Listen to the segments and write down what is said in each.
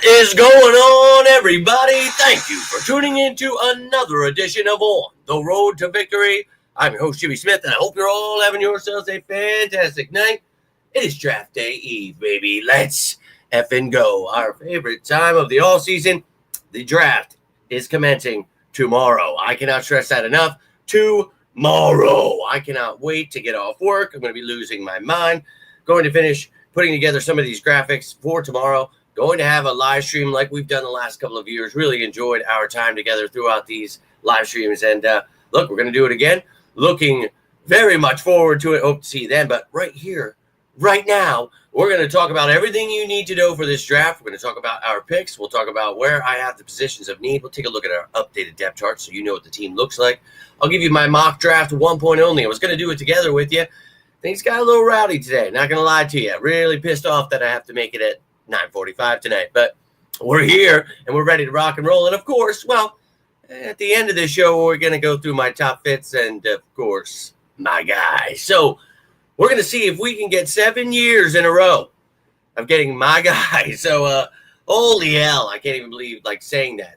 is going on, everybody? Thank you for tuning in to another edition of On the Road to Victory. I'm your host, Jimmy Smith, and I hope you're all having yourselves a fantastic night. It is draft day eve, baby. Let's effing go. Our favorite time of the all season. The draft is commencing tomorrow. I cannot stress that enough. Tomorrow. I cannot wait to get off work. I'm going to be losing my mind. Going to finish putting together some of these graphics for tomorrow. Going to have a live stream like we've done the last couple of years. Really enjoyed our time together throughout these live streams. And look, we're going to do it again. Looking very much forward to it. Hope to see you then. But right here, right now, we're going to talk about everything you need to know for this draft. We're going to talk about our picks. We'll talk about where I have the positions of need. We'll take a look at our updated depth chart so you know what the team looks like. I'll give you my mock draft 1.0 only. I was going to do it together with you. Things got a little rowdy today. Not going to lie to you. Really pissed off that I have to make it at 9:45 tonight. But we're here, and we're ready to rock and roll. And, of course, well, at the end of the show, we're going to go through my top fits and, of course, my guys. So we're going to see if we can get 7 years in a row of getting my guy. So, holy hell, I can't even believe, saying that.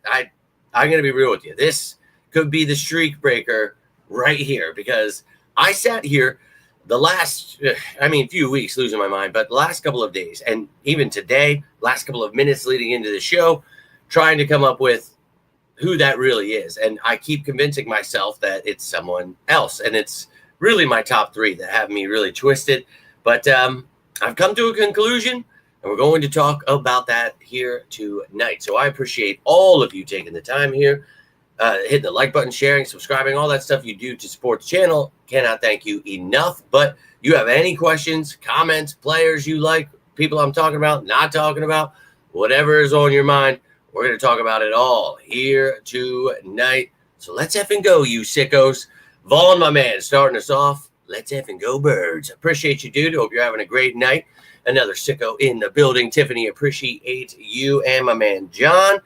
I'm going to be real with you. This could be the streak breaker right here because I sat here the last, few weeks losing my mind, but the last couple of days and even today, last couple of minutes leading into the show, trying to come up with who that really is. And I keep convincing myself that it's someone else. And it's really my top three that have me really twisted. But I've come to a conclusion, and we're going to talk about that here tonight. So I appreciate all of you taking the time here, hitting the like button, sharing, subscribing, all that stuff you do to support the channel. Cannot thank you enough. But you have any questions, comments, players you like, people I'm talking about, not talking about, whatever is on your mind, we're going to talk about it all here tonight. So let's effing go, you sickos. Vaughn, my man, starting us off. Let's effing go, birds. Appreciate you, dude. Hope you're having a great night. Another sicko in the building. Tiffany, appreciate you and my man, John.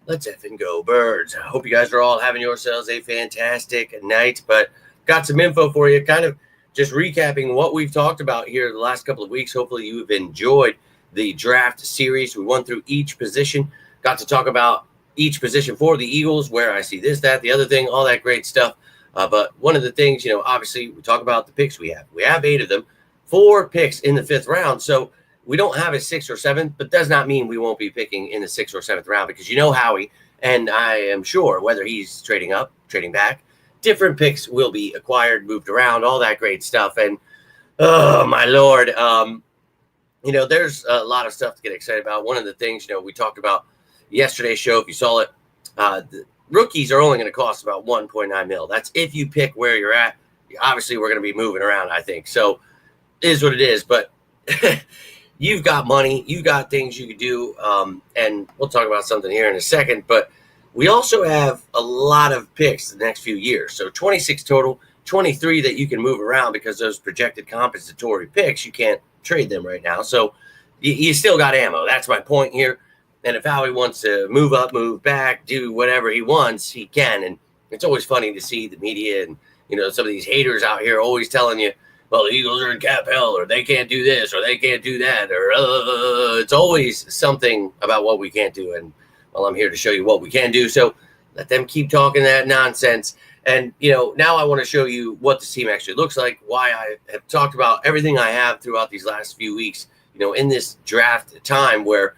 Let's effing go, birds. I hope you guys are all having yourselves a fantastic night. But got some info for you, kind of just recapping what we've talked about here the last couple of weeks. Hopefully you've enjoyed the draft series. We went through each position, got to talk about each position for the Eagles, where I see this, that, the other thing, all that great stuff. But one of the things, obviously we talk about the picks we have. We have 8 of them, 4 picks in the 5th round. So we don't have a 6th or 7th, but does not mean we won't be picking in the 6th or 7th round because Howie, and I am sure whether he's trading up, trading back, different picks will be acquired, moved around, all that great stuff. And, oh, my Lord, there's a lot of stuff to get excited about. One of the things, we talked about yesterday's show, if you saw it, the rookies are only going to cost about $1.9 million. That's if you pick where you're at. Obviously, we're going to be moving around, I think. So it is what it is. But you've got money. You got things you could do. And we'll talk about something here in a second. But we also have a lot of picks the next few years. So 26 total, 23 that you can move around because those projected compensatory picks, you can't trade them right now. So you still got ammo. That's my point here. And if Howie wants to move up, move back, do whatever he wants, he can. And it's always funny to see the media and, some of these haters out here always telling you, well, the Eagles are in cap hell, or they can't do this, or they can't do that, or it's always something about what we can't do. And, well, I'm here to show you what we can do. So let them keep talking that nonsense. And, now I want to show you what this team actually looks like, why I have talked about everything I have throughout these last few weeks, in this draft time where,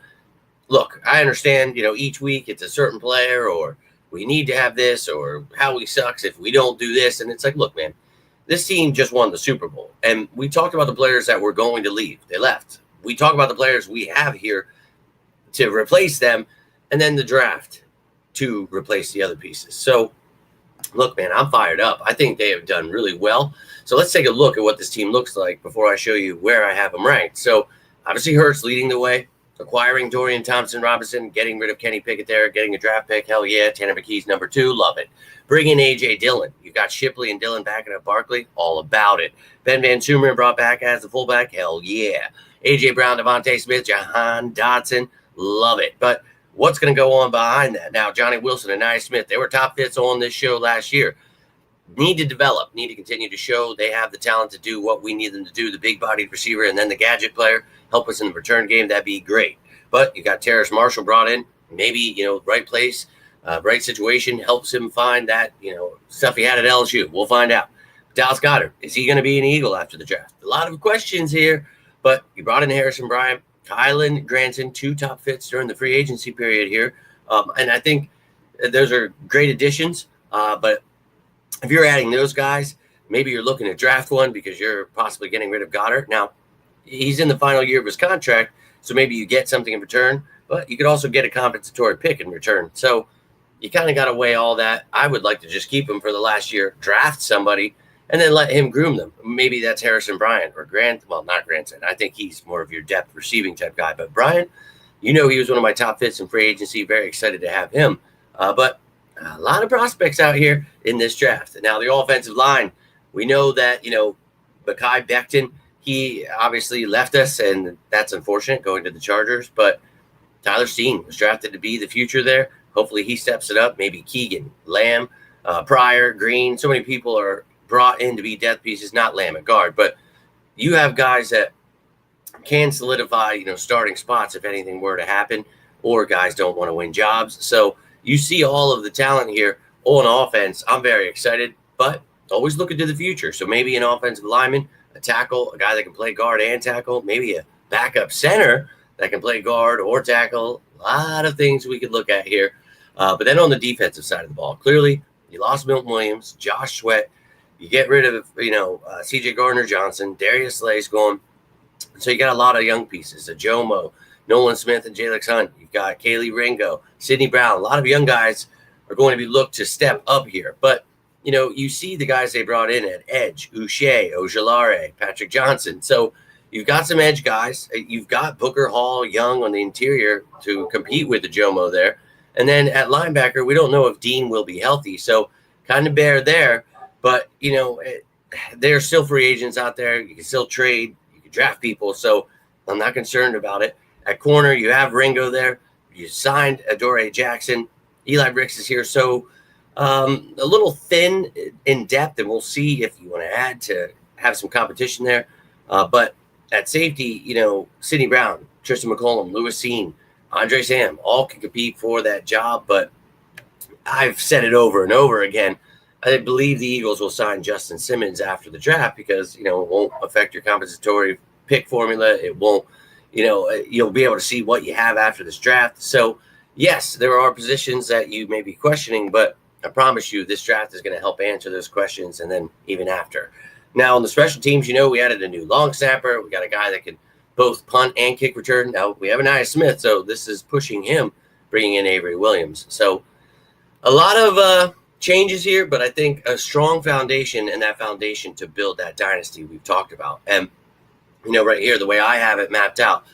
look, I understand, each week it's a certain player or we need to have this or Howie sucks if we don't do this. And it's like, look, man, this team just won the Super Bowl. And we talked about the players that were going to leave. They left. We talk about the players we have here to replace them and then the draft to replace the other pieces. So, look, man, I'm fired up. I think they have done really well. So let's take a look at what this team looks like before I show you where I have them ranked. So obviously Hurts leading the way. Acquiring Dorian Thompson-Robinson, getting rid of Kenny Pickett there, getting a draft pick, hell yeah. Tanner McKee's number 2, love it. Bring in A.J. Dillon. You've got Shipley and Dillon backing up Barkley, all about it. Ben Van Sumeren brought back as the fullback, hell yeah. A.J. Brown, Devontae Smith, Jahan Dotson, love it. But what's going to go on behind that? Now, Johnny Wilson and Nye Smith, they were top fits on this show last year. Need to develop, need to continue to show they have the talent to do what we need them to do, the big-bodied receiver and then the gadget player. Help us in the return game, that'd be great. But you got Terrace Marshall brought in. Maybe, right place, right situation helps him find that, stuff he had at LSU. We'll find out. Dallas Goedert, is he going to be an Eagle after the draft? A lot of questions here, but you brought in Harrison Bryant, Kylan Granson, 2 top fits during the free agency period here. And I think those are great additions. But if you're adding those guys, maybe you're looking to draft one because you're possibly getting rid of Goddard. Now, he's in the final year of his contract, so maybe you get something in return, but you could also get a compensatory pick in return. So you kind of got to weigh all that. I would like to just keep him for the last year, draft somebody, and then let him groom them. Maybe that's Harrison Bryant or not Granson. I think he's more of your depth receiving type guy. But Bryant, he was one of my top fits in free agency. Very excited to have him. But a lot of prospects out here in this draft. Now, the offensive line, we know that, Mekhi Becton, he obviously left us, and that's unfortunate going to the Chargers. But Tyler Steen was drafted to be the future there. Hopefully he steps it up. Maybe Keegan, Lamb, Pryor, Green. So many people are brought in to be depth pieces, not Lamb at guard. But you have guys that can solidify, starting spots if anything were to happen, or guys don't want to win jobs. So you see all of the talent here on offense. I'm very excited, but always looking to the future. So maybe an offensive lineman, a tackle, a guy that can play guard and tackle, maybe a backup center that can play guard or tackle. A lot of things we could look at here. But then on the defensive side of the ball, clearly you lost Milton Williams, Josh Sweat. You get rid of, C.J. Gardner-Johnson, Darius Slay's gone. So you got a lot of young pieces, Jomo, Nolan Smith, and Jalen Hunt. You've got Kaylee Ringo, Sidney Brown. A lot of young guys are going to be looked to step up here. But, you see the guys they brought in at edge, Uche, Ojulari, Patrick Johnson. So you've got some edge guys. You've got Booker Hall, Young on the interior to compete with the Jomo there. And then at linebacker, we don't know if Dean will be healthy. So kind of bare there. But, there's still free agents out there. You can still trade. You can draft people. So I'm not concerned about it. At corner, you have Ringo there. You signed Adoree Jackson. Eli Bricks is here. So a little thin in depth, and we'll see if you want to add to have some competition there. But at safety, Sidney Brown, Tristan McCollum, Lewis Seen, Andre Sam, all can compete for that job. But I've said it over and over again. I believe the Eagles will sign Justin Simmons after the draft because, it won't affect your compensatory pick formula. It won't, you'll be able to see what you have after this draft. So, yes, there are positions that you may be questioning, but I promise you this draft is going to help answer those questions and then even after. Now, on the special teams, we added a new long snapper. We got a guy that can both punt and kick return. Now, we have Anaya Smith, so this is pushing him, bringing in Avery Williams. So, a lot of changes here, but I think a strong foundation, and that foundation to build that dynasty we've talked about. And, right here, the way I have it mapped out,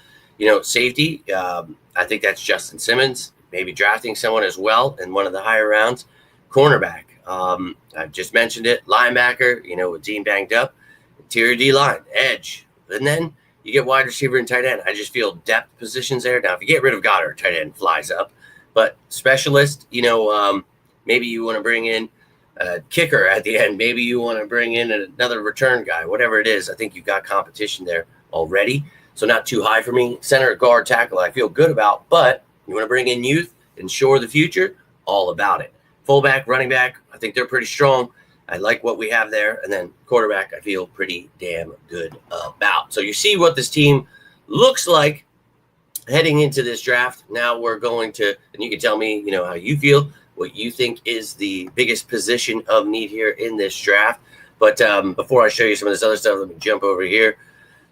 safety, I think that's Justin Simmons, maybe drafting someone as well in one of the higher rounds. Cornerback, I've just mentioned it. Linebacker, with Dean banged up. Interior D-line, edge. And then you get wide receiver and tight end. I just feel depth positions there. Now, if you get rid of Goddard, tight end flies up. But specialist, maybe you want to bring in a kicker at the end. Maybe you want to bring in another return guy, whatever it is. I think you've got competition there already. So not too high for me. Center, guard, tackle, I feel good about. But you want to bring in youth, ensure the future, all about it. Fullback, running back, I think they're pretty strong. I like what we have there. And then quarterback, I feel pretty damn good about. So you see what this team looks like heading into this draft. Now we're going to, and you can tell me, how you feel, what you think is the biggest position of need here in this draft. But before I show you some of this other stuff, let me jump over here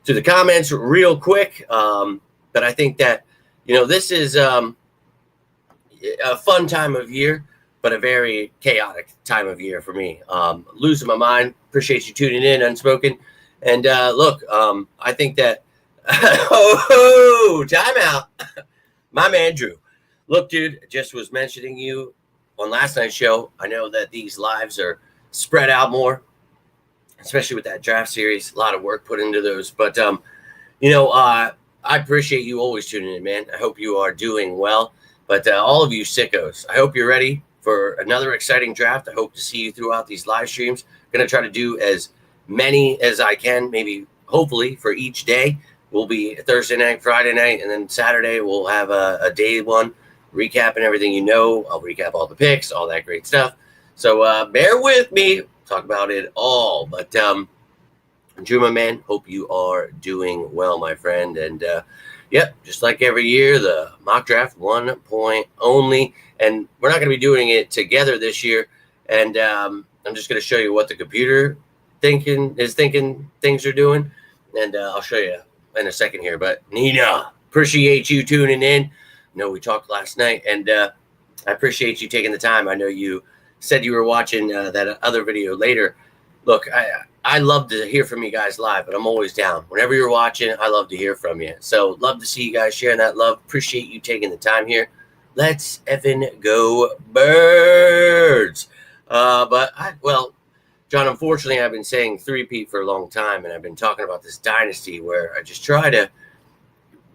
to the comments real quick. But I think that, this is a fun time of year, but a very chaotic time of year for me. Losing my mind. Appreciate you tuning in, Unspoken. And look, I think that, timeout. My man, Drew. Look, dude, just was mentioning you on last night's show. I know that these lives are spread out more, especially with that draft series. A lot of work put into those. But, I appreciate you always tuning in, man. I hope you are doing well. But all of you sickos, I hope you're ready for another exciting draft. I hope to see you throughout these live streams. Going to try to do as many as I can, maybe hopefully for each day. will be Thursday night, Friday night, and then Saturday we'll have a day one recapping everything you know. I'll recap all the picks, all that great stuff. So bear with me. Talk about it all. But Drew, my man, hope you are doing well, my friend. And yep, just like every year, the mock draft 1 point only. And we're not going to be doing it together this year. And I'm just going to show you what the computer thinking things are doing. And I'll show you in a second here. But Nina, appreciate you tuning in. I know we talked last night, and I appreciate you taking the time. I know you said you were watching that other video later. Look, I love to hear from you guys live, but I'm always down. Whenever you're watching, I love to hear from you. So love to see you guys sharing that love. Appreciate you taking the time here. Let's effing go Birds. Well, John, unfortunately, I've been saying three-peat for a long time, and I've been talking about this dynasty where I just try to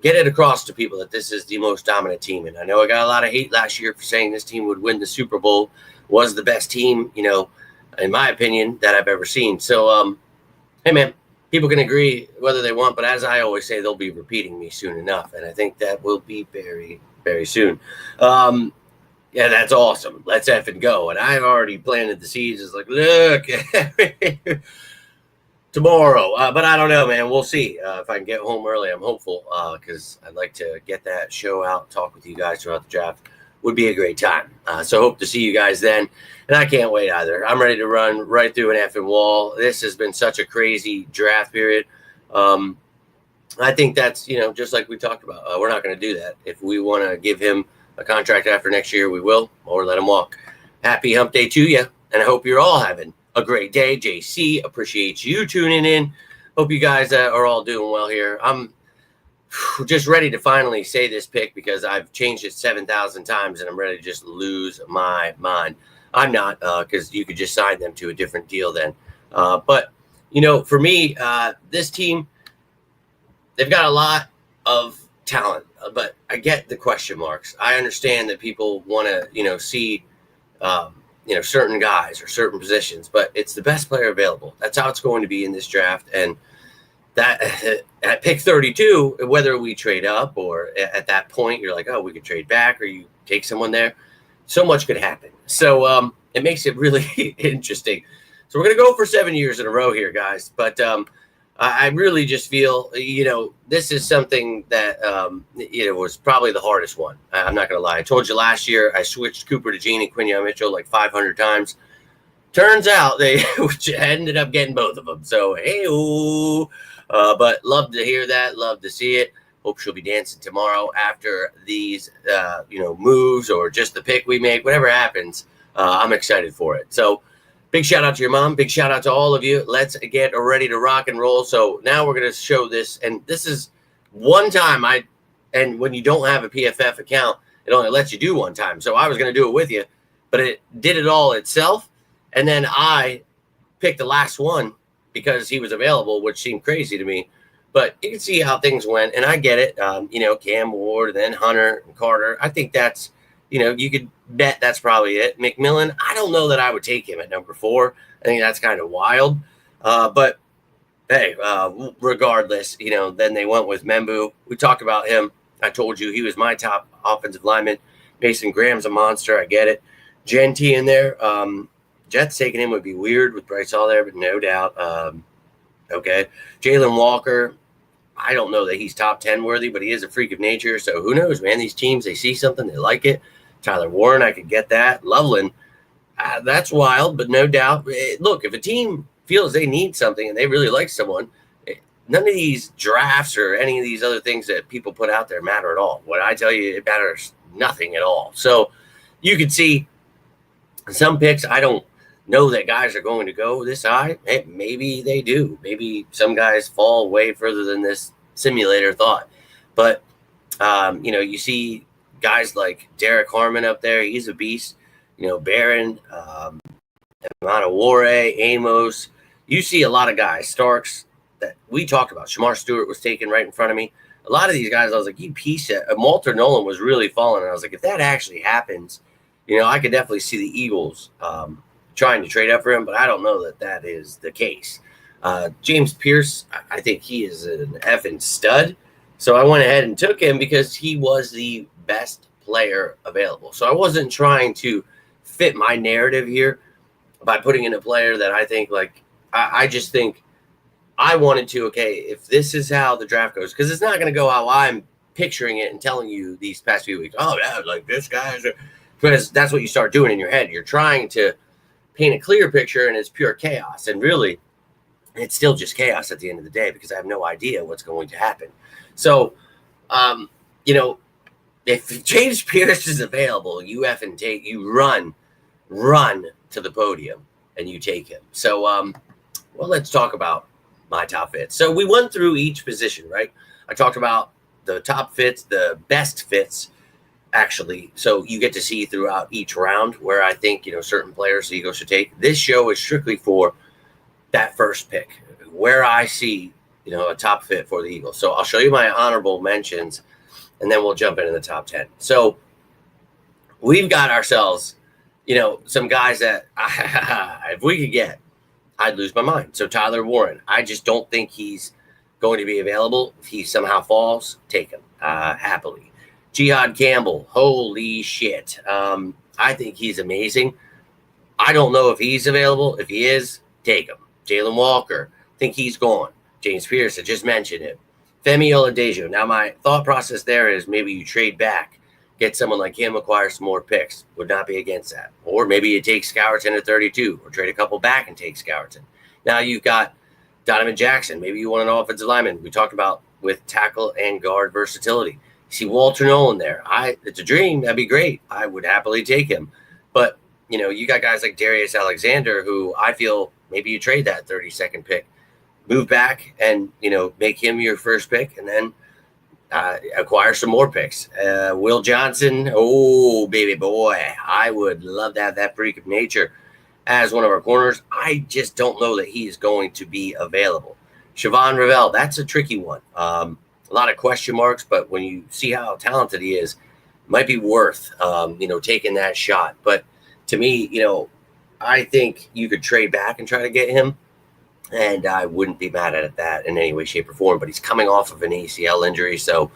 get it across to people that this is the most dominant team. And I know I got a lot of hate last year for saying this team would win the Super Bowl, was the best team, in my opinion, that I've ever seen. So, hey, man, people can agree whether they want, but as I always say, they'll be repeating me soon enough. And I think that will be very, very soon. Yeah, that's awesome. Let's effing go. And I've already planted the seeds. It's like, look, tomorrow. But I don't know, man. We'll see. If I can get home early, I'm hopeful because I'd like to get that show out, talk with you guys throughout the draft. Would be a great time. So hope to see you guys then. And I can't wait either. I'm ready to run right through an effing wall. This has been such a crazy draft period. I think that's, just like we talked about. We're not going to do that. If we want to give him a contract after next year, we will, or let him walk. Happy hump day to you. And I hope you're all having a great day. JC, appreciate you tuning in. Hope you guys are all doing well here. I'm just ready to finally say this pick because I've changed it 7,000 times and I'm ready to just lose my mind. I'm not, because you could just sign them to a different deal then. But, for me, this team, they've got a lot of talent, but I get the question marks. I understand that people want to, see, certain guys or certain positions, but it's the best player available. That's how it's going to be in this draft. And that at pick 32, whether we trade up or at that point, you're like, oh, we could trade back or you take someone there. So much could happen. So it makes it really interesting. So we're going to go for 7 years in a row here, guys. But I really just feel, this is something that, was probably the hardest one. I'm not going to lie. I told you last year I switched Cooper to Gene and Quinion Mitchell like 500 times. Turns out they ended up getting both of them. So, hey-oh. But love to hear that. Love to see it. Hope she'll be dancing tomorrow after these, moves or just the pick we make. Whatever happens, I'm excited for it. So, big shout out to your mom. Big shout out to all of you. Let's get ready to rock and roll. So now we're going to show this. And this is one time and when you don't have a PFF account, it only lets you do one time. So I was going to do it with you, but it did it all itself. And then I picked the last one because he was available, which seemed crazy to me. But you can see how things went. And I get it. Cam Ward, then Hunter and Carter. I think that's, you could bet that's probably it. McMillan, I don't know that I would take him at number 4. I think that's kind of wild. But, hey, regardless, then they went with Membu. We talked about him. I told you he was my top offensive lineman. Mason Graham's a monster. I get it. Genty in there. Jets taking him would be weird with Bryce Hall there, but no doubt. Okay. Jalen Walker, I don't know that he's top 10 worthy, but he is a freak of nature. So who knows, man? These teams, they see something, they like it. Tyler Warren, I could get that. Loveland, that's wild, but no doubt. Look, if a team feels they need something and they really like someone, none of these drafts or any of these other things that people put out there matter at all. What I tell you, it matters nothing at all. So you could see some picks, I don't know that guys are going to go this high. Maybe they do. Maybe some guys fall way further than this simulator thought. But, you see guys like Derek Harmon up there. He's a beast. Barron, Amadawore, Amos. You see a lot of guys, Starks, that we talked about. Shamar Stewart was taken right in front of me. A lot of these guys, I was like, you piece of Walter Nolan was really falling. And I was like, if that actually happens, I could definitely see the Eagles trying to trade up for him, but I don't know that is the case. James Pierce, I think he is an effing stud. So I went ahead and took him because he was the best player available. So I wasn't trying to fit my narrative here by putting in a player that I think I just think I wanted to, okay, if this is how the draft goes, because it's not going to go how I'm picturing it and telling you these past few weeks, oh, yeah, like this guy's, because that's what you start doing in your head. You're trying to paint a clear picture and it's pure chaos. And really, it's still just chaos at the end of the day because I have no idea what's going to happen. So, if James Pierce is available, you run to the podium and you take him. So, let's talk about my top fits. So we went through each position, right? I talked about the top fits, the best fits, actually. So you get to see throughout each round where I think, certain players the Eagles should take. This show is strictly for that first pick, where I see, a top fit for the Eagles. So I'll show you my honorable mentions, and then we'll jump into the top 10. So we've got ourselves, some guys that if we could get, I'd lose my mind. So Tyler Warren, I just don't think he's going to be available. If he somehow falls, take him happily. Jihad Campbell, holy shit. I think he's amazing. I don't know if he's available. If he is, take him. Jalen Walker, think he's gone. James Pierce, I just mentioned him. Femi Oladejo. Now, my thought process there is maybe you trade back, get someone like him, acquire some more picks. Would not be against that. Or maybe you take Scourton at 32 or trade a couple back and take Scourton. Now you've got Donovan Jackson. Maybe you want an offensive lineman. We talked about with tackle and guard versatility. You see Walter Nolan there. It's a dream. That'd be great. I would happily take him. But, you got guys like Darius Alexander who I feel maybe you trade that 32nd pick, move back and, make him your first pick and then acquire some more picks. Will Johnson, oh, baby boy, I would love to have that freak of nature as one of our corners. I just don't know that he is going to be available. Siobhan Rivell, that's a tricky one. A lot of question marks, but when you see how talented he is, it might be worth, taking that shot. But to me, I think you could trade back and try to get him. And I wouldn't be mad at that in any way, shape, or form. But he's coming off of an ACL injury, so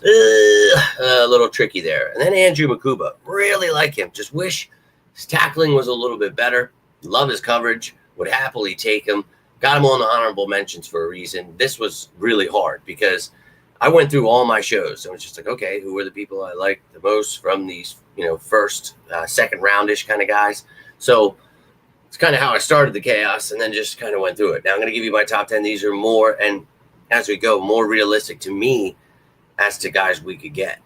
a little tricky there. And then Andrew Makuba, really like him. Just wish his tackling was a little bit better. Love his coverage. Would happily take him. Got him on the honorable mentions for a reason. This was really hard because I went through all my shows. And it was just like, okay, who are the people I like the most from these, first, second roundish kind of guys? So it's kind of how I started the chaos and then just kind of went through it. Now I'm going to give you my top 10. These are more, and as we go, more realistic to me as to guys we could get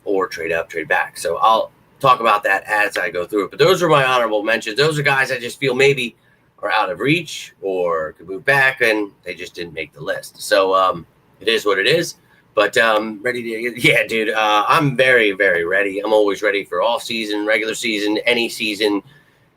or trade up, trade back. So I'll talk about that as I go through it. But those are my honorable mentions. Those are guys I just feel maybe are out of reach or could move back, and they just didn't make the list. So it is what it is. But ready to, yeah, dude, I'm very, very ready. I'm always ready for off season, regular season, any season.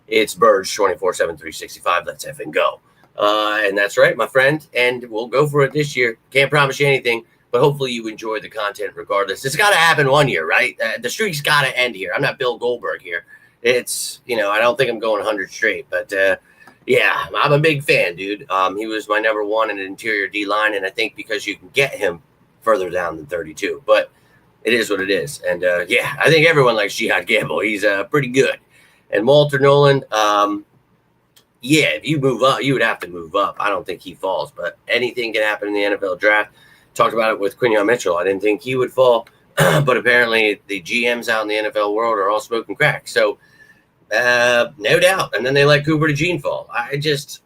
It's Burge 24/7, 365. Let's effing go. And that's right, my friend. And we'll go for it this year. Can't promise you anything, but hopefully you enjoy the content regardless. It's got to happen one year, right? The streak's got to end here. I'm not Bill Goldberg here. It's, I don't think I'm going 100 straight, but yeah, I'm a big fan, dude. He was my number one in an interior D-line, and I think because you can get him further down than 32, but it is what it is. And yeah, I think everyone likes Jihad Campbell. He's pretty good. And Walter Nolan, yeah, if you move up, you would have to move up. I don't think he falls, but anything can happen in the NFL draft. Talked about it with Quinion Mitchell. I didn't think he would fall, but apparently the GMs out in the NFL world are all smoking crack. So no doubt. And then they let Cooper DeJean fall. I just,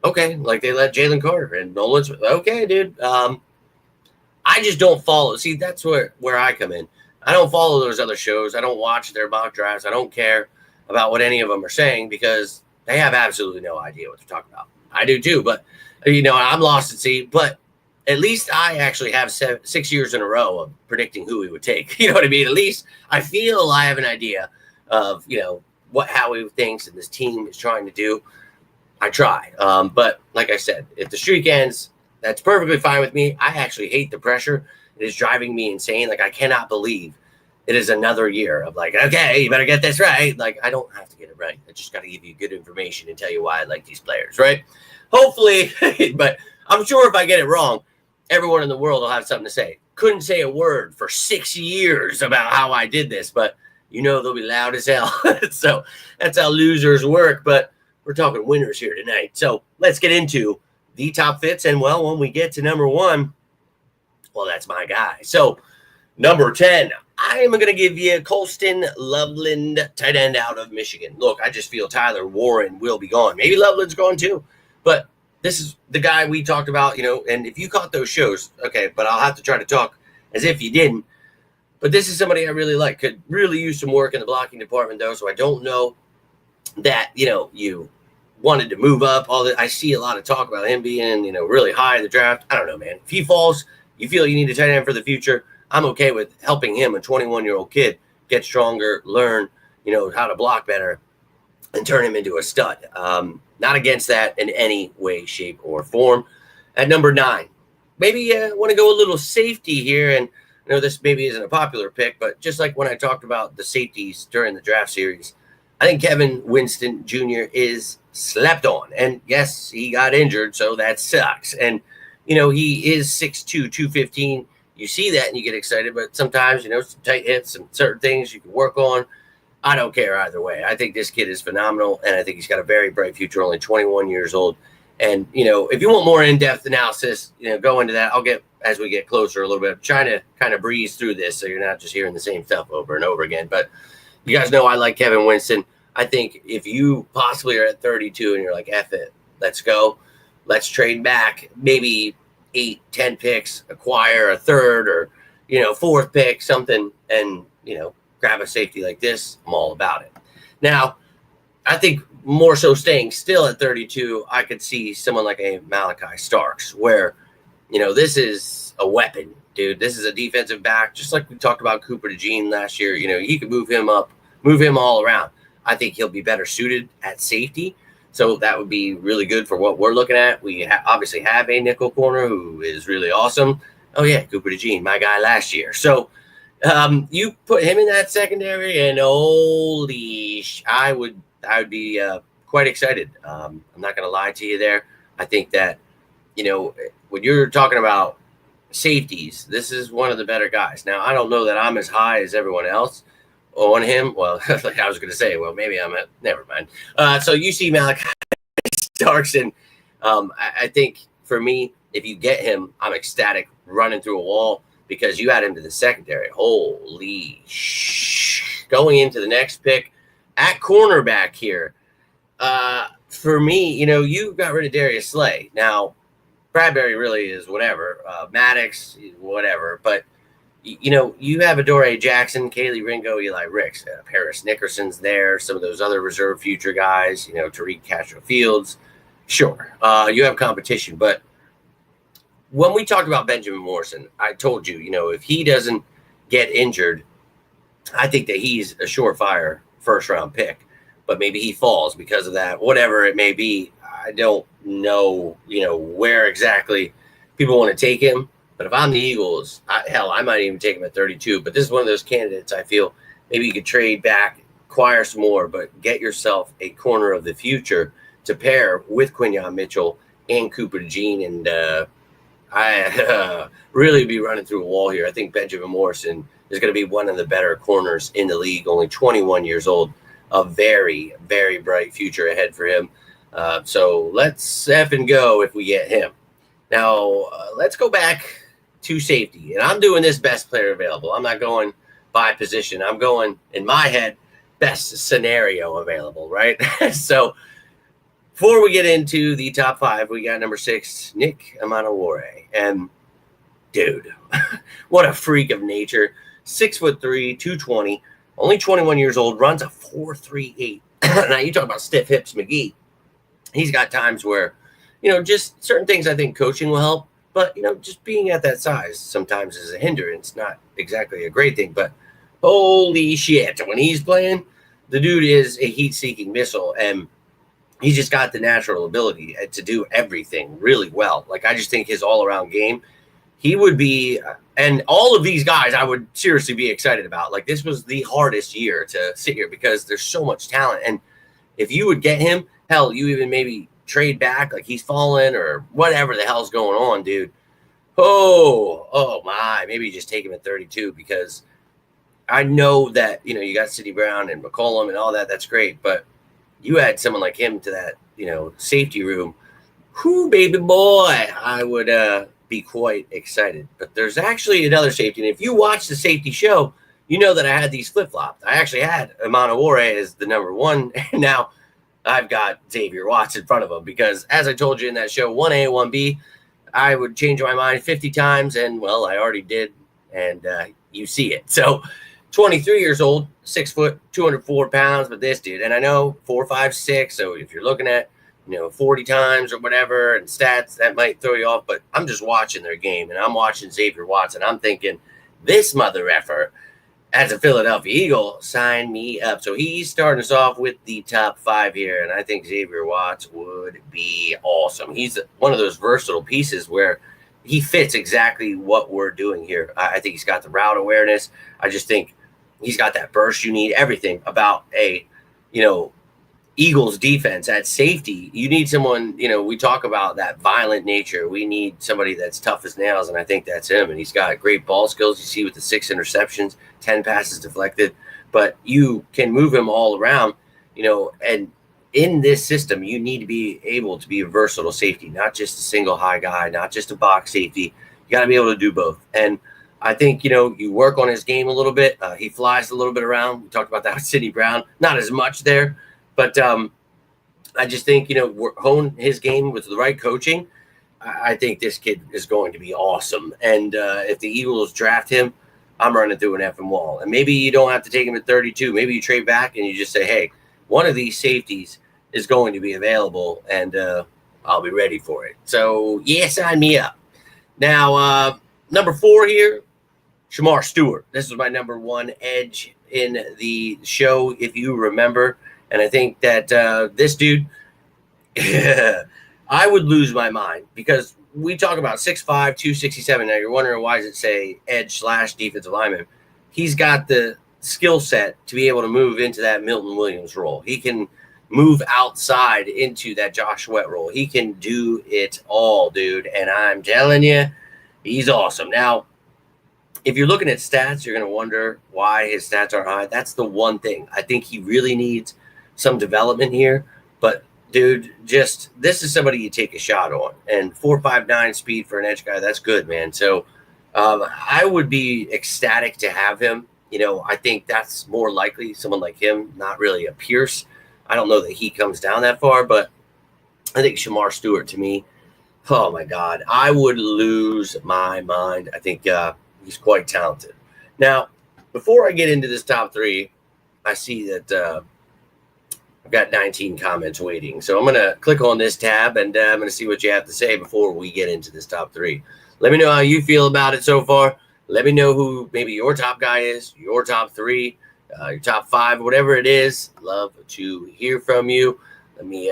okay, like they let Jalen Carter and Nolan's, okay, dude. I just don't follow. See, that's where I come in. I don't follow those other shows. I don't watch their mock drafts. I don't care about what any of them are saying because they have absolutely no idea what they're talking about. I do too, but I'm lost at sea. But at least I actually have 6 years in a row of predicting who he would take. You know what I mean? At least I feel I have an idea of how he thinks and this team is trying to do. I try, but like I said, if the streak ends, that's perfectly fine with me. I actually hate the pressure. It is driving me insane. Like I cannot believe it is another year of like, okay, you better get this right. Like, I don't have to get it right. I just got to give you good information and tell you why I like these players, right? Hopefully, but I'm sure if I get it wrong, everyone in the world will have something to say. Couldn't say a word for 6 years about how I did this, but they'll be loud as hell. So that's how losers work, but we're talking winners here tonight. So let's get into the top fits. And well, when we get to number 1, well, that's my guy. So number 10, I am going to give you Colston Loveland, tight end out of Michigan. Look, I just feel Tyler Warren will be gone. Maybe Loveland's gone too, but this is the guy we talked about, and if you caught those shows, okay, but I'll have to try to talk as if you didn't. But this is somebody I really like. Could really use some work in the blocking department, though, so I don't know that, you wanted to move up. I see a lot of talk about him being, really high in the draft. I don't know, man. If he falls, you feel you need a tight end for the future, I'm okay with helping him, a 21-year-old kid, get stronger, learn, how to block better, and turn him into a stud. Not against that in any way, shape, or form. At number 9, maybe want to go a little safety here. And I know this maybe isn't a popular pick, but just like when I talked about the safeties during the draft series, I think Kevin Winston Jr. is slept on. And yes, he got injured, so that sucks. And, he is 6'2", 215. You see that and you get excited, but sometimes, some tight hits, some certain things you can work on. I don't care either way. I think this kid is phenomenal, and I think he's got a very bright future, only 21 years old. And, if you want more in-depth analysis, go into that. I'll get, as we get closer a little bit, I'm trying to kind of breeze through this so you're not just hearing the same stuff over and over again. But you guys know I like Kevin Winston. I think if you possibly are at 32 and you're like, F it, let's go. Let's trade back maybe 8, 10 picks, acquire a third or, fourth pick, something, and, grab a safety like this, I'm all about it. Now, I think more so staying still at 32, I could see someone like a Malachi Starks where, this is a weapon, dude. This is a defensive back, just like we talked about Cooper DeJean last year. You could move him up, move him all around. I think he'll be better suited at safety. So that would be really good for what we're looking at. We obviously have a nickel corner who is really awesome. Oh, yeah, Cooper DeJean, my guy last year. So you put him in that secondary, and holy I would be quite excited. I'm not going to lie to you there. I think that, when you're talking about safeties, this is one of the better guys. Now, I don't know that I'm as high as everyone else on him. Well, like I was going to say, well, maybe I'm at, never mind. So you see Malachi Starks, and I think for me, if you get him, I'm ecstatic running through a wall because you add him to the secondary. Holy going into the next pick at cornerback here. For me, you got rid of Darius Slay. Now, Bradbury really is whatever. Maddox, whatever. But, you have Adoree Jackson, Kaylee Ringo, Eli Ricks. Paris Nickerson's there. Some of those other reserve future guys, Tariq Castro Fields. Sure, you have competition. But when we talked about Benjamin Morrison, I told you, if he doesn't get injured, I think that he's a surefire first-round pick. But maybe he falls because of that, whatever it may be. I don't know, where exactly people want to take him. But if I'm the Eagles, I might even take him at 32. But this is one of those candidates I feel maybe you could trade back, acquire some more, but get yourself a corner of the future to pair with Quinyon Mitchell and Cooper DeJean. And I really be running through a wall here. I think Benjamin Morrison is going to be one of the better corners in the league, only 21 years old. A very, very bright future ahead for him. So let's effing go if we get him. Now, let's go back to safety. And I'm doing this best player available. I'm not going by position. I'm going, in my head, best scenario available, right? So before we get into the top 5, we got number 6, Nick Amanawore. And, dude, what a freak of nature. 6'3", 220, only 21 years old, runs a 4.38. Now, you talk about stiff hips, McGee. He's got times where, just certain things I think coaching will help. But, just being at that size sometimes is a hindrance. Not exactly a great thing. But holy shit, when he's playing, the dude is a heat-seeking missile. And he's just got the natural ability to do everything really well. Like, I just think his all-around game, he would be And all of these guys I would seriously be excited about. Like, this was the hardest year to sit here because there's so much talent. And if you would get him, hell, you even maybe trade back, like he's fallen or whatever the hell's going on, dude. Oh my, maybe just take him at 32, because I know that, you got Sidney Brown and McCollum and all that. That's great. But you add someone like him to that, safety room. Whoo, baby boy, I would be quite excited. But there's actually another safety. And if you watch the safety show, you know that I had these flip-flopped. I actually had Amanawore as the number one. And now I've got Xavier Watson in front of him because, as I told you in that show, 1A, 1B, I would change my mind 50 times. And, well, I already did. And you see it. So 23 years old, 6 foot, 204 pounds. But this dude, and I know 4, 5, 6. So if you're looking at 40 times or whatever and stats, that might throw you off. But I'm just watching their game, and I'm watching Xavier Watson. I'm thinking, this mother effer, as a Philadelphia Eagle, sign me up. So he's starting us off with the top 5 here, and I think Xavier Watts would be awesome. He's one of those versatile pieces where he fits exactly what we're doing here. I think he's got the route awareness. I just think he's got that burst you need, everything about a, Eagles defense at safety. You need someone, we talk about that violent nature. We need somebody that's tough as nails, and I think that's him. And he's got great ball skills. You see with the 6 interceptions, 10 passes deflected, but you can move him all around, and in this system, you need to be able to be a versatile safety, not just a single high guy, not just a box safety. You got to be able to do both. And I think, you work on his game a little bit. He flies a little bit around. We talked about that with Sidney Brown, not as much there. But I just think, hone his game with the right coaching. I think this kid is going to be awesome. And if the Eagles draft him, I'm running through an effing wall. And maybe you don't have to take him at 32. Maybe you trade back and you just say, hey, one of these safeties is going to be available, and I'll be ready for it. So, yeah, sign me up. Now, number 4 here, Shamar Stewart. This was my number 1 edge in the show, if you remember. And I think that this dude, I would lose my mind, because we talk about 6'5", 267. Now you're wondering, why does it say edge / defensive lineman? He's got the skill set to be able to move into that Milton Williams role. He can move outside into that Josh Sweat role. He can do it all, dude. And I'm telling you, he's awesome. Now, if you're looking at stats, you're going to wonder why his stats aren't high. That's the one thing. I think he really needs some development here, but dude, this is somebody you take a shot on. And 4.59 speed for an edge guy, that's good, man. So I would be ecstatic to have him. I think that's more likely someone like him, not really a Pierce. I don't know that he comes down that far, but I think Shamar Stewart, to me, oh my God, I would lose my mind. I think he's quite talented. Now, before I get into this top 3, I see that I've got 19 comments waiting. So I'm going to click on this tab, and I'm going to see what you have to say before we get into this top 3. Let me know how you feel about it so far. Let me know who maybe your top guy is, your top 3, your top 5, whatever it is. Love to hear from you. Let me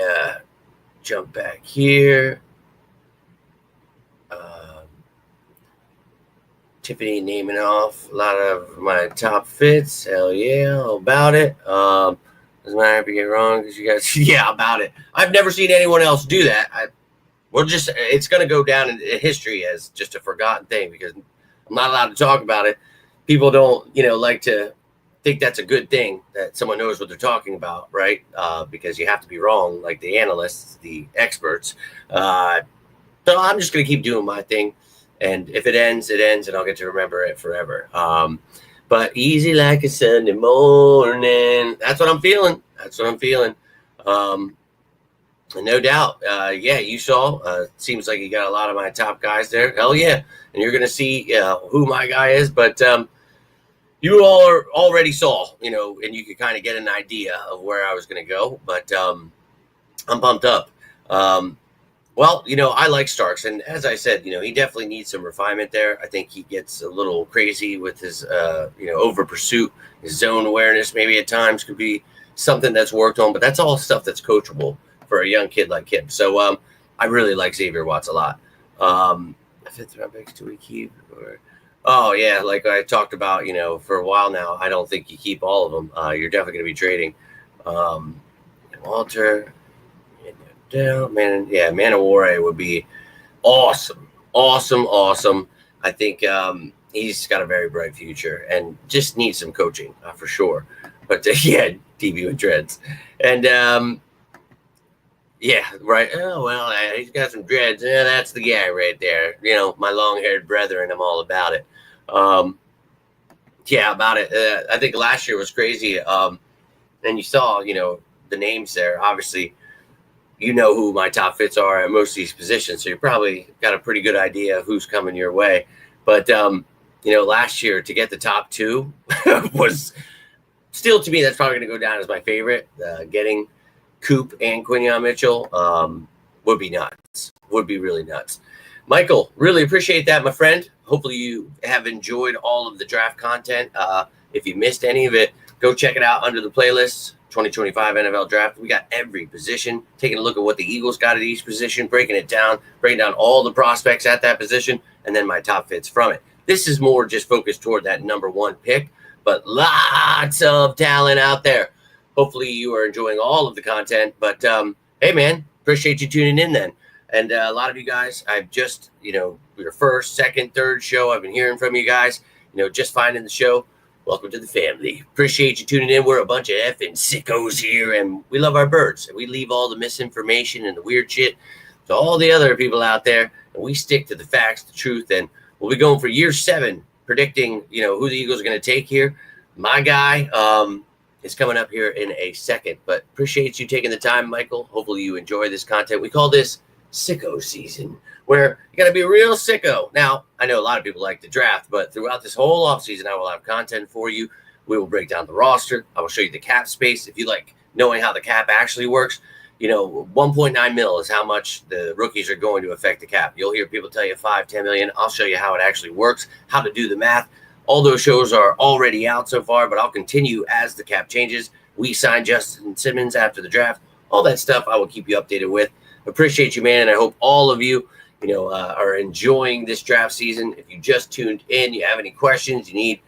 jump back here. Tiffany naming off a lot of my top fits. Hell yeah, all about it. Doesn't matter if you get it wrong, because you guys, yeah, about it. I've never seen anyone else do that. It's going to go down in history as just a forgotten thing, because I'm not allowed to talk about it. People don't, like to think that's a good thing, that someone knows what they're talking about, right? Because you have to be wrong, like the analysts, the experts. So I'm just going to keep doing my thing. And if it ends, it ends, and I'll get to remember it forever. But easy like a Sunday morning. That's what I'm feeling. And no doubt. Yeah, you saw. Seems like you got a lot of my top guys there. Hell yeah. And you're going to see who my guy is. But you all already saw, and you could kind of get an idea of where I was going to go. But I'm pumped up. Well, I like Starks, and as I said, he definitely needs some refinement there. I think he gets a little crazy with his, over pursuit. His zone awareness maybe at times could be something that's worked on, but that's all stuff that's coachable for a young kid like him. So I really like Xavier Watts a lot. 5th round picks, do we keep? Oh, yeah, like I talked about, for a while now, I don't think you keep all of them. You're definitely going to be trading. Um, Walter, man, yeah, Manowar would be awesome, awesome, awesome. I think he's got a very bright future and just needs some coaching for sure. But yeah, DB with dreads, and yeah, right. Oh well, he's got some dreads. Yeah, that's the guy right there. My long-haired brethren. I'm all about it. Um, yeah, about it. I think last year was crazy. And you saw, the names there. Obviously, you know who my top fits are at most of these positions, so you probably got a pretty good idea of who's coming your way. But last year to get the top two was still, to me, that's probably going to go down as my favorite. Getting Coop and Quinion Mitchell would be nuts. Would be really nuts. Michael, really appreciate that, my friend. Hopefully you have enjoyed all of the draft content. If you missed any of it, go check it out under the playlist. 2025 NFL Draft. We got every position, taking a look at what the Eagles got at each position, breaking it down, breaking down all the prospects at that position, and then my top fits from it. This is more just focused toward that number one pick, but lots of talent out there. Hopefully you are enjoying all of the content, but hey, man, appreciate you tuning in then. And a lot of you guys, I've just, your first, second, third show, I've been hearing from you guys, just finding the show. Welcome to the family. Appreciate you tuning in. We're a bunch of effing sickos here, and we love our birds. And we leave all the misinformation and the weird shit to all the other people out there, and we stick to the facts, the truth, and we'll be going for year 7, predicting, who the Eagles are going to take here. My guy is coming up here in a second, but appreciate you taking the time, Michael. Hopefully you enjoy this content. We call this sicko season, where you got to be a real sicko. Now, I know a lot of people like the draft, but throughout this whole offseason, I will have content for you. We will break down the roster. I will show you the cap space. If you like knowing how the cap actually works, 1.9 mil is how much the rookies are going to affect the cap. You'll hear people tell you 5-10 million. I'll show you how it actually works, how to do the math. All those shows are already out so far, but I'll continue as the cap changes. We signed Justin Simmons after the draft. All that stuff I will keep you updated with. Appreciate you, man, and I hope all of you are enjoying this draft season. If you just tuned in, you have any questions, you need,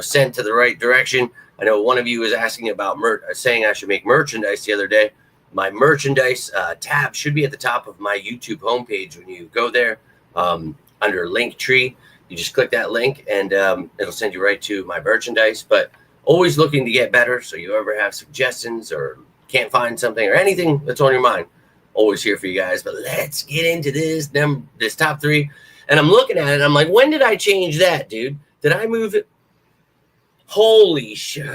sent to the right direction. I know one of you was asking about saying I should make merchandise the other day. My merchandise tab should be at the top of my YouTube homepage when you go there under Linktree. You just click that link, and it'll send you right to my merchandise. But always looking to get better, so you ever have suggestions or can't find something or anything that's on your mind, always here for you guys. But let's get into this top 3. And I'm looking at it. I'm like, when did I change that, dude? Did I move it? Holy shit.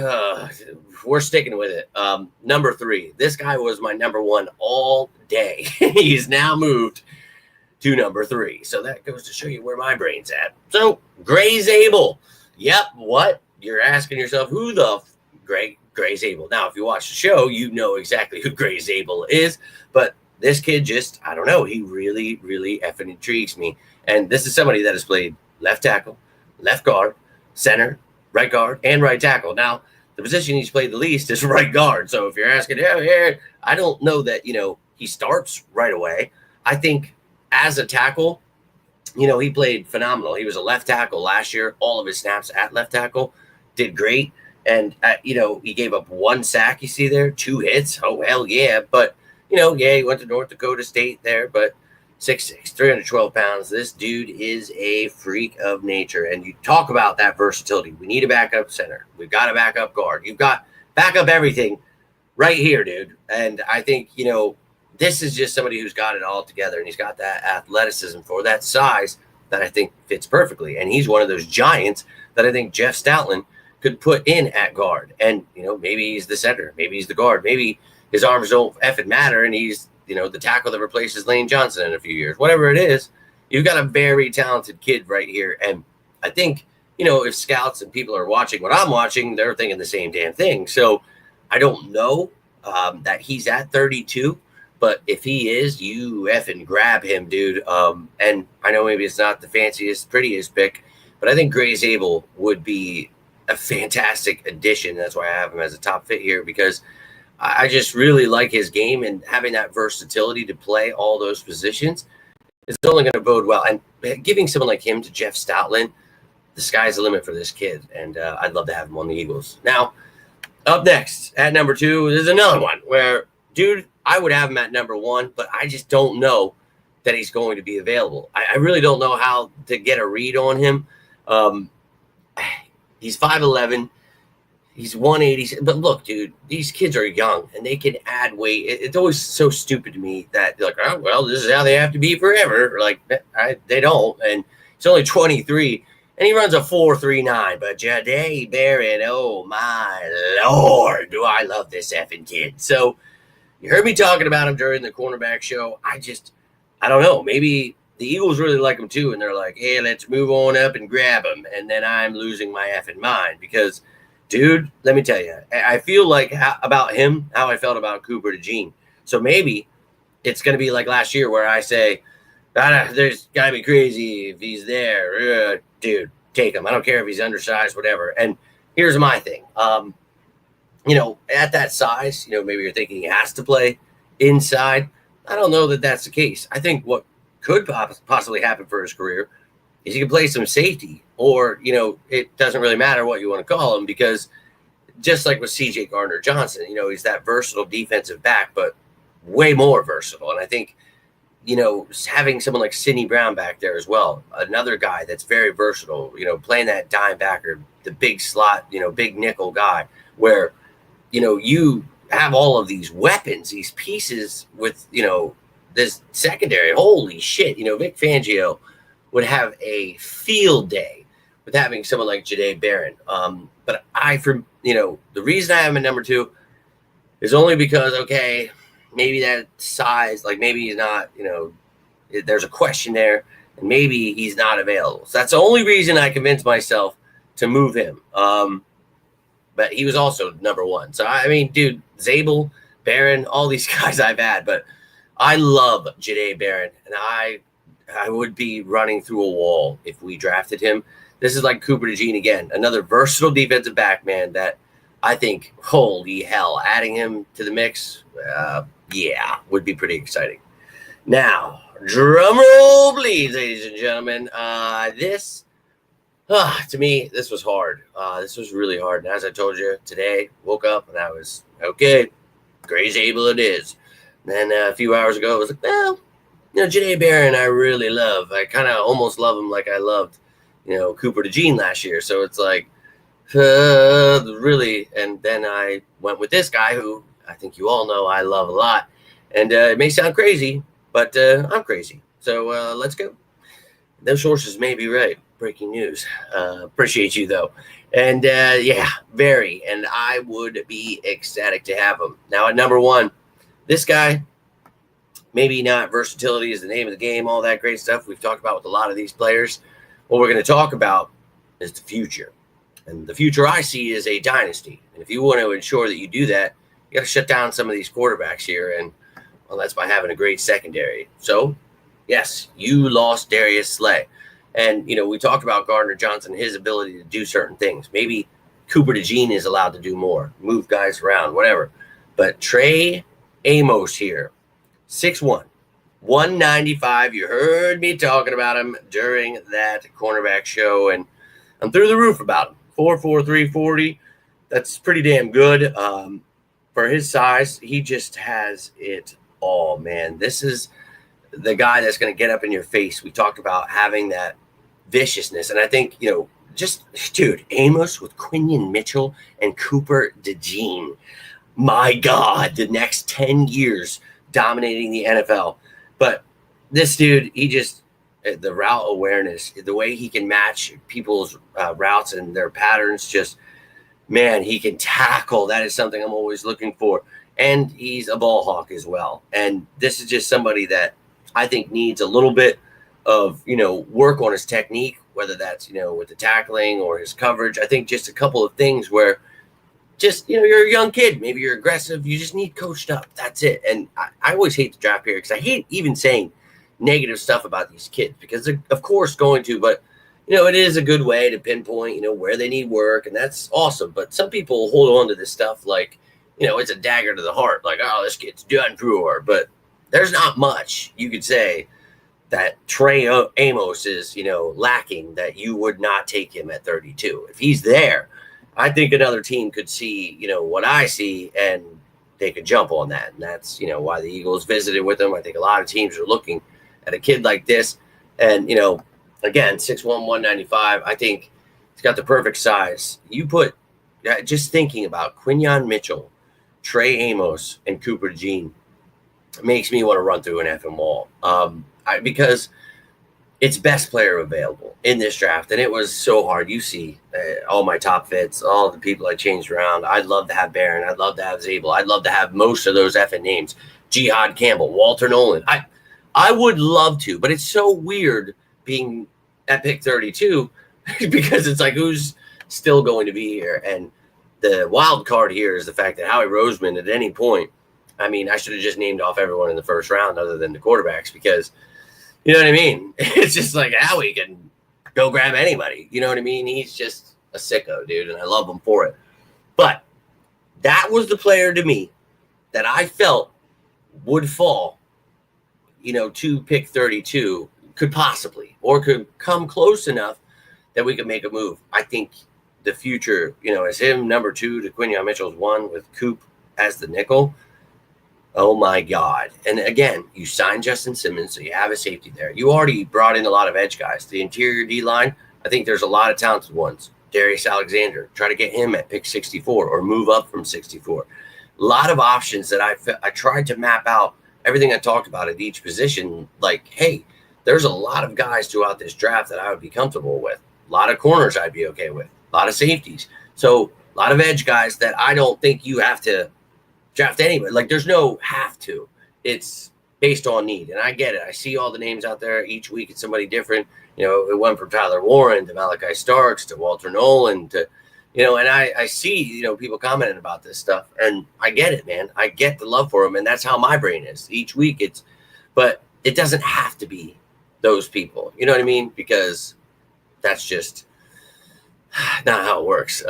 We're sticking with it. Number 3. This guy was my number 1 all day. He's now moved to number 3. So that goes to show you where my brain's at. So Gray Zabel. Yep. What? You're asking yourself, who the Gray Zabel? Now, if you watch the show, you know exactly who Gray Zabel is. But this kid just, I don't know, he really, really effing intrigues me. And this is somebody that has played left tackle, left guard, center, right guard, and right tackle. Now, the position he's played the least is right guard. So if you're asking, I don't know that, he starts right away. I think as a tackle, he played phenomenal. He was a left tackle last year. All of his snaps at left tackle did great. And, he gave up 1 sack, you see there, 2 hits. Oh, hell yeah. But, he went to North Dakota State there, but 6'6", 312 pounds. This dude is a freak of nature. And you talk about that versatility. We need a backup center. We've got a backup guard. You've got backup everything right here, dude. And I think, this is just somebody who's got it all together, and he's got that athleticism for that size that I think fits perfectly. And he's one of those giants that I think Jeff Stoutland could put in at guard. And, maybe he's the center. Maybe he's the guard. Maybe his arms don't effing matter, and he's, the tackle that replaces Lane Johnson in a few years. Whatever it is, you've got a very talented kid right here. And I think, if scouts and people are watching what I'm watching, they're thinking the same damn thing. So I don't know that he's at 32. But if he is, you effing grab him, dude. And I know maybe it's not the fanciest, prettiest pick, but I think Gray Zabel would be a fantastic addition. That's why I have him as a top fit here, because I just really like his game, and having that versatility to play all those positions is only going to bode well. And giving someone like him to Jeff Stoutland, the sky's the limit for this kid, and I'd love to have him on the Eagles. Now, up next at number 2 is another one where, dude, I would have him at number 1, but I just don't know that he's going to be available. I really don't know how to get a read on him. He's 5'11". He's 180. But look, dude, these kids are young, and they can add weight. It's always so stupid to me that they're like, oh, well, this is how they have to be forever. Like, they don't. And he's only 23, and he runs a 4.39. But Jaded Barrett, oh, my Lord, do I love this effing kid. So you heard me talking about him during the cornerback show. I don't know. Maybe the Eagles really like him, too, and they're like, hey, let's move on up and grab him. And then I'm losing my effing mind because – dude, let me tell you, I feel like about him how I felt about Cooper DeJean. So maybe it's going to be like last year where I say, there's got to be crazy if he's there. Dude, take him. I don't care if he's undersized, whatever. And here's my thing. At that size, maybe you're thinking he has to play inside. I don't know that that's the case. I think what could possibly happen for his career is he can play some safety, or, it doesn't really matter what you want to call him, because just like with C.J. Gardner-Johnson, he's that versatile defensive back, but way more versatile. And I think, having someone like Sidney Brown back there as well, another guy that's very versatile, playing that dime backer, the big slot, big nickel guy, where, you have all of these weapons, these pieces with, this secondary. Holy shit, Vic Fangio would have a field day with having someone like Jaded Barrett. But the reason I have him at number 2 is only because, okay, maybe that size, like maybe he's not, there's a question there, and maybe he's not available. So that's the only reason I convinced myself to move him. But he was also number 1. So, I mean, dude, Zabel, Barron, all these guys I've had, but I love Jaded Barrett, and I would be running through a wall if we drafted him. This is like Cooper DeJean again, another versatile defensive back, man, that I think, holy hell, adding him to the mix, would be pretty exciting. Now, drum roll, please, ladies and gentlemen. To me, this was hard. This was really hard. And as I told you today, woke up and I was, okay, Gray's able it is. And then a few hours ago, I was like, well, Jaded Barrett I really love. I kind of almost love him like I loved, Cooper DeJean last year. So it's like, really. And then I went with this guy who I think you all know I love a lot. And it may sound crazy, but I'm crazy. So let's go. Those sources may be right. Breaking news. Appreciate you, though. And very. And I would be ecstatic to have him. Now at number 1, this guy, maybe not versatility is the name of the game, all that great stuff we've talked about with a lot of these players. What we're going to talk about is the future. And the future I see is a dynasty. And if you want to ensure that you do that, you got to shut down some of these quarterbacks here. And well, that's by having a great secondary. So, yes, you lost Darius Slay. And, we talked about Gardner-Johnson, his ability to do certain things. Maybe Cooper DeJean is allowed to do more, move guys around, whatever. But Trey Amos here, 6'1", 195. You heard me talking about him during that cornerback show, and I'm through the roof about him. 4'4", 340. That's pretty damn good. For his size, he just has it all, man. This is the guy that's going to get up in your face. We talked about having that viciousness, and I think, dude, Amos with Quinion Mitchell and Cooper DeJean. My God, the next 10 years dominating the NFL. But this dude, he just, the route awareness, the way he can match people's routes and their patterns, just, man, he can tackle. That is something I'm always looking for. And he's a ball hawk as well. And this is just somebody that I think needs a little bit of, work on his technique, whether that's, with the tackling or his coverage. I think just a couple of things where just, you're a young kid. Maybe you're aggressive. You just need coached up. That's it. And I always hate the draft period because I hate even saying negative stuff about these kids because they're, of course, going to. But, it is a good way to pinpoint, where they need work. And that's awesome. But some people hold on to this stuff like, it's a dagger to the heart. Like, oh, this kid's done for. But there's not much you could say that Trey Amos is, lacking, that you would not take him at 32. If he's there, I think another team could see, what I see, and they could jump on that. And that's, why the Eagles visited with him. I think a lot of teams are looking at a kid like this. And, again, 6'1", 195, I think he's got the perfect size. You put, just thinking about Quinyon Mitchell, Trey Amos, and Cooper DeJean makes me want to run through an effing wall. Because it's best player available in this draft. And it was so hard. You see all my top fits, all the people I changed around. I'd love to have Barron. I'd love to have Zabel. I'd love to have most of those effing names. Jihad Campbell, Walter Nolan. I would love to, but it's so weird being at pick 32 because it's like, who's still going to be here? And the wild card here is the fact that Howie Roseman at any point, I should have just named off everyone in the first round other than the quarterbacks, because you know what I mean? It's just like Howie can go grab anybody. You know what I mean? He's just a sicko, dude, and I love him for it. But that was the player to me that I felt would fall, to pick 32, could possibly, or could come close enough that we could make a move. I think the future, is him number 2 to Quinyon Mitchell's 1 with Coop as the nickel. Oh my God. And again, you signed Justin Simmons, so you have a safety there. You already brought in a lot of edge guys. The interior D-line, I think there's a lot of talented ones. Darius Alexander, try to get him at pick 64 or move up from 64. A lot of options that I tried to map out everything I talked about at each position. Like, hey, there's a lot of guys throughout this draft that I would be comfortable with. A lot of corners I'd be okay with. A lot of safeties. So a lot of edge guys that I don't think you have to draft anyway. Like, there's no have to. It's based on need. And I get it. I see all the names out there. Each week it's somebody different. It went from Tyler Warren to Malachi Starks to Walter Nolan to, and I see, people commenting about this stuff. And I get it, man. I get the love for them. And that's how my brain is. Each week but it doesn't have to be those people. You know what I mean? Because that's just not how it works.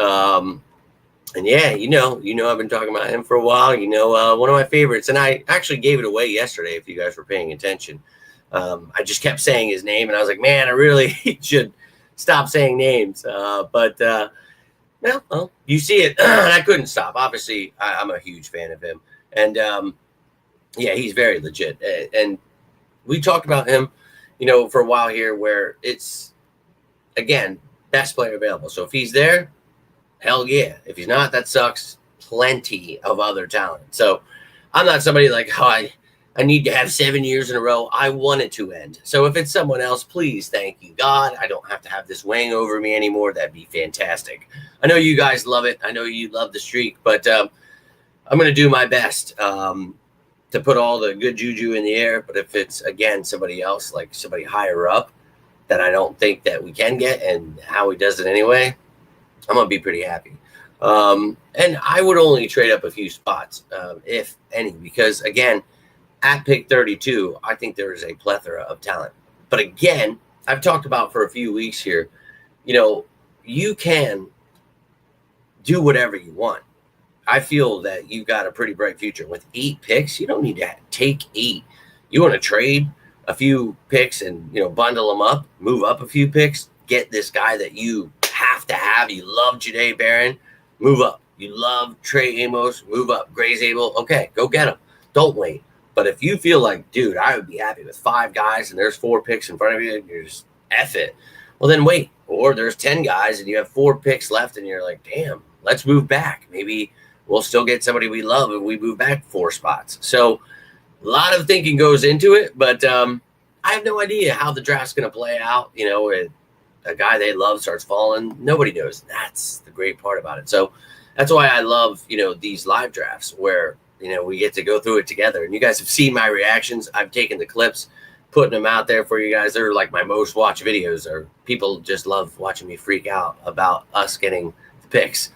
And yeah, I've been talking about him for a while. One of my favorites, and I actually gave it away yesterday, if you guys were paying attention. I just kept saying his name, and I was like, man, I really should stop saying names. But you see it, and I couldn't stop. Obviously, I'm a huge fan of him. And, yeah, he's very legit. And we talked about him, for a while here, where it's, again, best player available. So if he's there, hell yeah. If he's not, that sucks. Plenty of other talent. So I'm not somebody like, I need to have 7 years in a row. I want it to end. So if it's someone else, please, thank you, God. I don't have to have this weighing over me anymore. That'd be fantastic. I know you guys love it. I know you love the streak, but I'm going to do my best to put all the good juju in the air. But if it's, again, somebody else, like somebody higher up that I don't think that we can get, and how he does it anyway, I'm going to be pretty happy. And I would only trade up a few spots, if any, because, again, at pick 32, I think there is a plethora of talent. But, again, I've talked about for a few weeks here, you can do whatever you want. I feel that you've got a pretty bright future. With 8 picks, you don't need to take 8. You want to trade a few picks and, bundle them up, move up a few picks, get this guy that you have to have. You love Jaded Barrett, move up. You love Trey Amos, move up. Gray Zabel, okay, go get him. Don't wait. But if you feel like, dude, I would be happy with 5 guys and there's 4 picks in front of you and you're just F it, well, then wait. Or there's 10 guys and you have 4 picks left and you're like, damn, let's move back. Maybe we'll still get somebody we love and we move back 4 spots. So a lot of thinking goes into it, but I have no idea how the draft's going to play out. A guy they love starts falling. Nobody knows. That's the great part about it. So that's why I love, these live drafts where, we get to go through it together. And you guys have seen my reactions. I've taken the clips, putting them out there for you guys. They're like my most watched videos, or people just love watching me freak out about us getting the picks.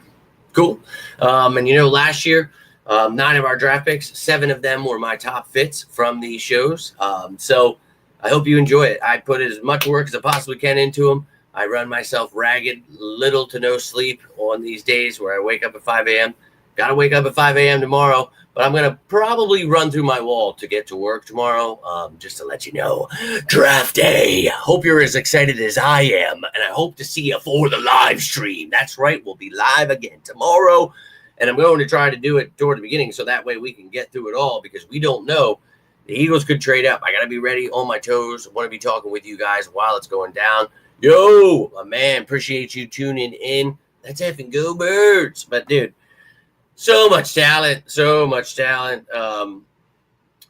Cool. And, last year, 9 of our draft picks, 7 of them were my top fits from these shows. So I hope you enjoy it. I put as much work as I possibly can into them. I run myself ragged, little to no sleep on these days where I wake up at 5 a.m. got to wake up at 5 a.m. tomorrow, but I'm going to probably run through my wall to get to work tomorrow, just to let you know. Draft day. Hope you're as excited as I am, and I hope to see you for the live stream. That's right. We'll be live again tomorrow, and I'm going to try to do it toward the beginning so that way we can get through it all because we don't know. The Eagles could trade up. I got to be ready on my toes. I want to be talking with you guys while it's going down. Yo, my man, appreciate you tuning in. Let's effing go Birds. But, dude, so much talent.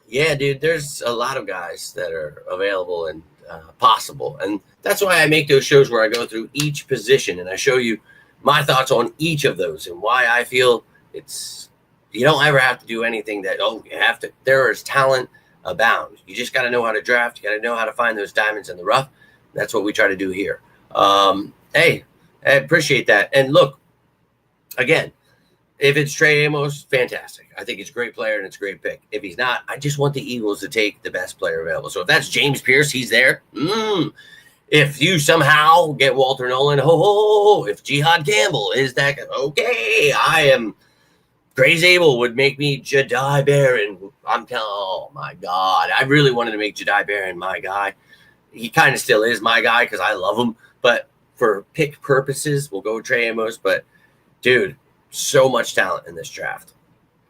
Yeah, dude, there's a lot of guys that are available and possible. And that's why I make those shows where I go through each position and I show you my thoughts on each of those and why I feel you don't ever have to do anything that, you have to. There is talent abound. You just got to know how to draft. You got to know how to find those diamonds in the rough. That's what we try to do here. Hey, I appreciate that. And look, again, if it's Trey Amos, fantastic. I think he's a great player and it's a great pick. If he's not, I just want the Eagles to take the best player available. So if that's James Pierce, he's there. If you somehow get Walter Nolan, if Jihad Campbell is that, okay, I am. Gray's Abel would make me Jaded Barrett. Oh my God. I really wanted to make Jaded Barrett my guy. He kind of still is my guy because I love him. But for pick purposes, we'll go with Trey Amos. But, dude, so much talent in this draft.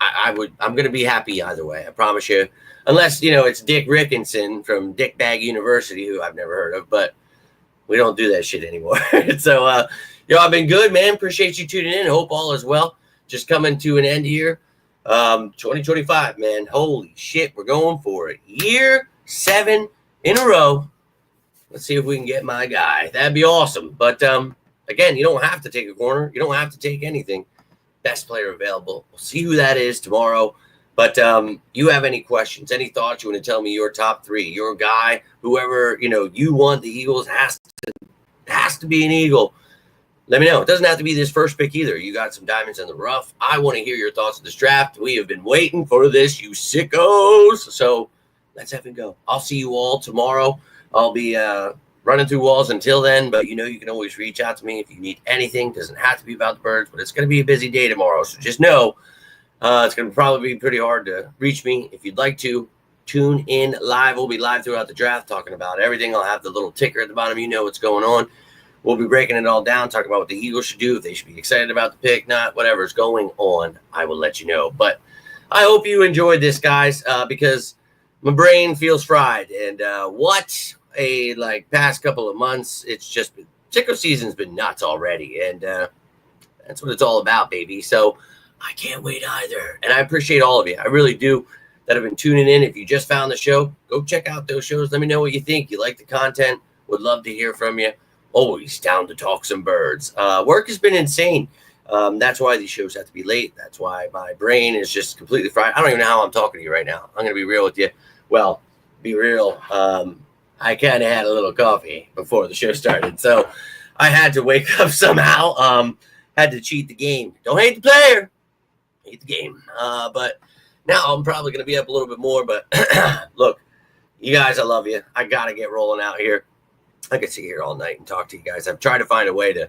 I'm going to be happy either way. I promise you. Unless, it's Dick Rickinson from Dick Bag University, who I've never heard of. But we don't do that shit anymore. So, I've been good, man. Appreciate you tuning in. Hope all is well. Just coming to an end here. 2025, man. Holy shit, we're going for it. Year 7 in a row. Let's see if we can get my guy. That'd be awesome. But, again, you don't have to take a corner. You don't have to take anything. Best player available. We'll see who that is tomorrow. But you have any questions, any thoughts? You want to tell me your top 3, your guy, whoever, you want the Eagles has to be an Eagle. Let me know. It doesn't have to be this first pick either. You got some diamonds in the rough. I want to hear your thoughts on this draft. We have been waiting for this, you sickos. So let's have it go. I'll see you all tomorrow. I'll be running through walls until then, but you can always reach out to me if you need anything. It doesn't have to be about the Birds, but it's going to be a busy day tomorrow. So just know it's going to probably be pretty hard to reach me. If you'd like to tune in live, we'll be live throughout the draft talking about everything. I'll have the little ticker at the bottom. You know what's going on. We'll be breaking it all down, talking about what the Eagles should do, if they should be excited about the pick, not, whatever's going on, I will let you know. But I hope you enjoyed this, guys, because my brain feels fried. And past couple of months, it's just been, sicko season's been nuts already. And that's what it's all about, baby. So I can't wait either. And I appreciate all of you. I really do that have been tuning in. If you just found the show, go check out those shows. Let me know what you think. You like the content. Would love to hear from you. Always down to talk some birds. Work has been insane. That's why these shows have to be late. That's why my brain is just completely fried. I don't even know how I'm talking to you right now. I'm going to be real with you. Well, be real. I kind of had a little coffee before the show started. So I had to wake up somehow. Had to cheat the game. Don't hate the player. Hate the game. But now I'm probably going to be up a little bit more. But look, you guys, I love you. I got to get rolling out here. I could sit here all night and talk to you guys. I've tried to find a way to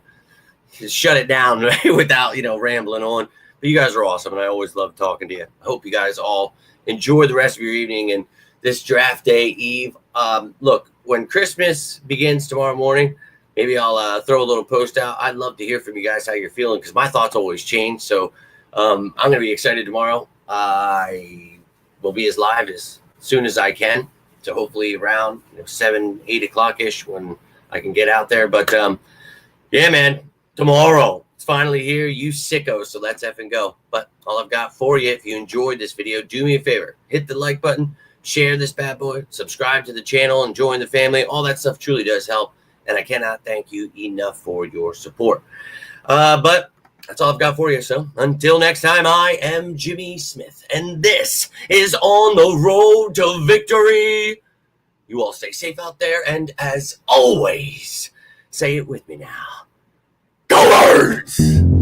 shut it down without, rambling on. But you guys are awesome, and I always love talking to you. I hope you guys all enjoy the rest of your evening and this draft day eve. Look, when Christmas begins tomorrow morning, maybe I'll throw a little post out. I'd love to hear from you guys how you're feeling because my thoughts always change. So I'm going to be excited tomorrow. I will be as live as soon as I can. So hopefully around 7, 8 o'clock-ish when I can get out there. But, yeah, man, tomorrow it's finally here. You sickos, so let's effing go. But all I've got for you, if you enjoyed this video, do me a favor. Hit the like button, share this bad boy, subscribe to the channel, and join the family. All that stuff truly does help, and I cannot thank you enough for your support. But that's all I've got for you. So until next time, I am Jimmy Smith, and this is On the Road to Victory. You all stay safe out there, and as always, say it with me now. Go Birds!